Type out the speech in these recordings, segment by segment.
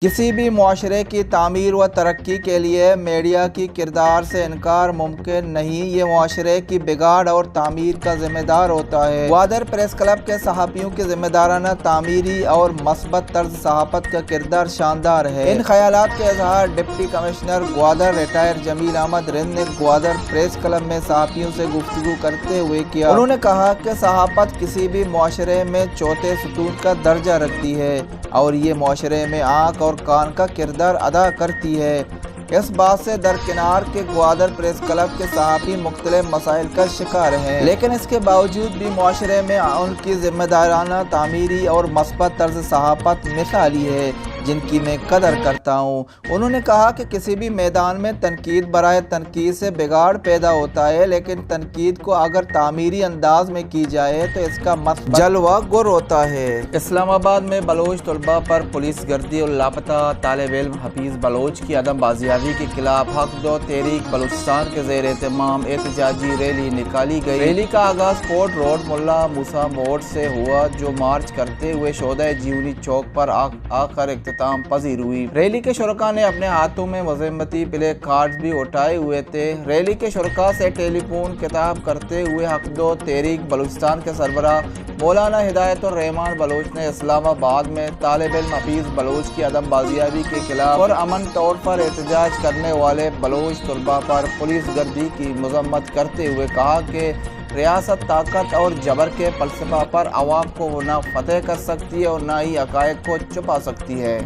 किसी भी मुआशरे की तामीर व तरक्की के लिए मीडिया की किरदार से इनकार मुमकिन नहीं। ये मुआशरे की बिगाड़ और तामीर का जिम्मेदार होता है। ग्वादर प्रेस क्लब के सहाफ़ियों की जिम्मेदाराना तामीरी और मस्बत तर्ज सहाफ़त का किरदार शानदार है। इन ख्यालात के इजहार deputy commissioner Gwadar retired Jameel Ahmed Rind ने ग्वादर प्रेस क्लब में सहाफ़ियों से गुफ्तगू करते हुए किया। उन्होंने कहा कि सहाफ़त किसी भी मुआशरे में चौथे सतून का दर्जा रखती है और ये मुआशरे में आँख और कान का किरदार अदा करती है। इस बात से दरकिनार के ग्वादर प्रेस क्लब के सहाफ़ी मुख्तलिफ मसाइल का शिकार हैं, लेकिन इसके बावजूद भी मुआशरे में उनकी जिम्मेदाराना तामीरी और मस्बत तर्ज सहाफ़त मिसाली है, जिनकी मैं कदर करता हूँ। उन्होंने कहा कि किसी भी मैदान में तनकीद बराए तनकीद से बिगाड़ पैदा होता है, लेकिन तनकीद को अगर तामीरी अंदाज में की जाए तो इसका मस्बत जलवा गुर होता है। इस्लामाबाद में बलोच तलबा पर पुलिस गर्दी और लापता तालिब इल्म हफीज बलोच की अदम बाजियाबी के खिलाफ हक दो तहरीक बलूचिस्तान के ज़ेर एहतमाम एहतजाजी रैली निकाली गई। रैली का आगाज कोर्ट रोड मुल्ला मूसा मोड़ से हुआ, जो मार्च करते हुए शोधा जीवनी चौक पर आकर इख्तिताम पजीर हुई। रैली के शुरका ने अपने हाथों में मजम्मती प्ले कार्ड्स भी उठाए हुए थे। रैली के शुरका से टेलीफोन खिताब करते हुए हक दो तहरीक बलूचिस्तान के सरबराह मौलाना हिदायतुर रहमान बलोच ने इस्लामाबाद में तालिब इल्म हफीज बलोच की अदम बाजियाबी के खिलाफ और अमन तौर पर एहतजाज करने वाले बलोच तलबा पर पुलिस गर्दी की मजम्मत करते हुए कहा कि रियासत ताकत और जबर के फलसफा पर अवाम को न फतेह कर सकती है और न ही हक़ाइक़ को छुपा सकती है।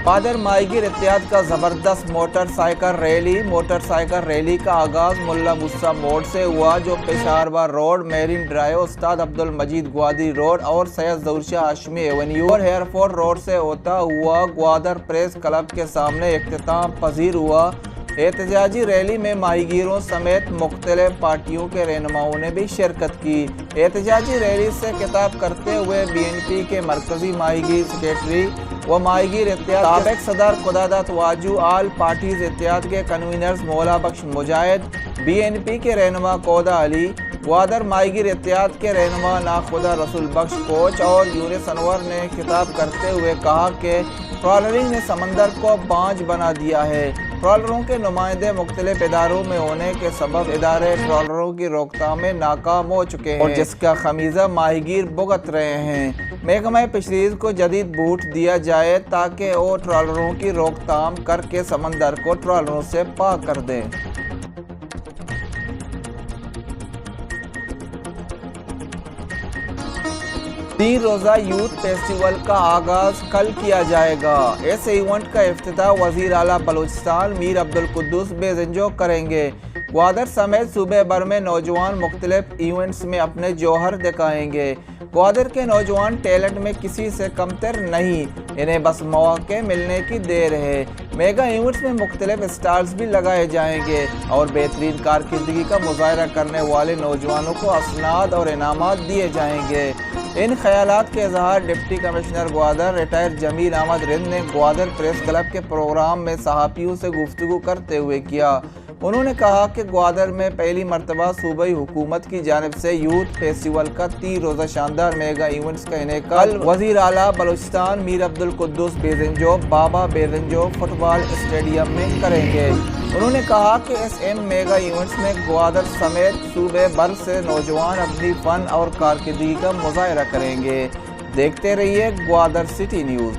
ग्वादर माहीगीर इत्तेहाद का ज़बरदस्त मोटरसाइकिल रैली का आगाज़ मुल्ला मूसा मोड़ से हुआ, जो पेशावर रोड, मेरीन ड्राइव, उस्ताद अब्दुल मजीद ग्वादरी रोड और सैयद ज़हूर शाह हाशमी एवेन्यू और एयरपोर्ट रोड से होता हुआ ग्वादर प्रेस क्लब के सामने इख्तिताम पजीर हुआ। एहतजाजी रैली में माहीगीरों समेत मुख्तलिफ पार्टियों के रहनुमाओं ने भी शिरकत की। एहतजाजी रैली से खिताब करते हुए BNP के मरकजी माहीगीर सेक्रेटरी व माहीगीर इत्तेहाद साबिक सदर क़ुदादत वाजू, आल पार्टीज इत्तेहाद के कन्वीनर्स मौला बख्श मुजाहिद, BNP के रहनुमा कौदा अली, ग्वादर माहीगीर इत्तेहाद के रहनुमा नाखुदा रसूल बख्श कोच और यूनुस अनवर ने खिताब करते हुए कहा कि ट्रॉलरिंग ने समंदर को बांझ बना दिया है। ट्रॉलरों के नुमाइंदे मुख्तलिफ इदारों में होने के सबब इदारे ट्रॉलरों की रोकथाम में नाकाम हो चुके हैं और जिसका खमीजा माहीगीर भुगत रहे हैं। महकमा फिशरीज को जदीद बूट दिया जाए ताकि वो ट्रॉलरों की रोकथाम करके समंदर को ट्रॉलरों से पाक कर दें। 3 रोज़ा यूथ फेस्टिवल का आगाज कल किया जाएगा। इस इवेंट का इफ्तिताह वज़ीर आला बलूचिस्तान मीर अब्दुल कुद्दूस बेज़ंजो करेंगे। ग्वादर समेत सूबे भर में नौजवान मुख्तलिफ इवेंट्स में अपने जौहर दिखाएंगे। ग्वादर के नौजवान टैलेंट में किसी से कमतर नहीं, इन्हें बस मौके मिलने की देर है। मेगा इवेंट्स में मुख्तलिफ स्टार्स भी लगाए जाएंगे और बेहतरीन कारकर्दगी का मुजाहरा करने वाले नौजवानों को असनाद और इनामात दिए जाएंगे। इन ख्यालात के इजहार deputy commissioner Gwadar retired Jameel Ahmed Rind ने ग्वादर प्रेस क्लब के प्रोग्राम में सहाफ़ियों से गुफ्तगू करते हुए किया। उन्होंने कहा कि ग्वादर में पहली मरतबा सूबाई हुकूमत की जानिब से यूथ फेस्टिवल का 3 रोज़ा शानदार मेगा इवेंट्स का इनेकाल वज़ीर आला बलूचिस्तान मीर अब्दुल कुद्दूस बेज़ंजो बाबा बेज़ंजो फुटबॉल स्टेडियम में करेंगे। उन्होंने कहा कि इस मेगा इवेंट्स में ग्वादर समेत सूबे भर से नौजवान अपनी फ़न और कारकर्दगी का मुजाहरा करेंगे। देखते रहिए ग्वादर सिटी न्यूज़।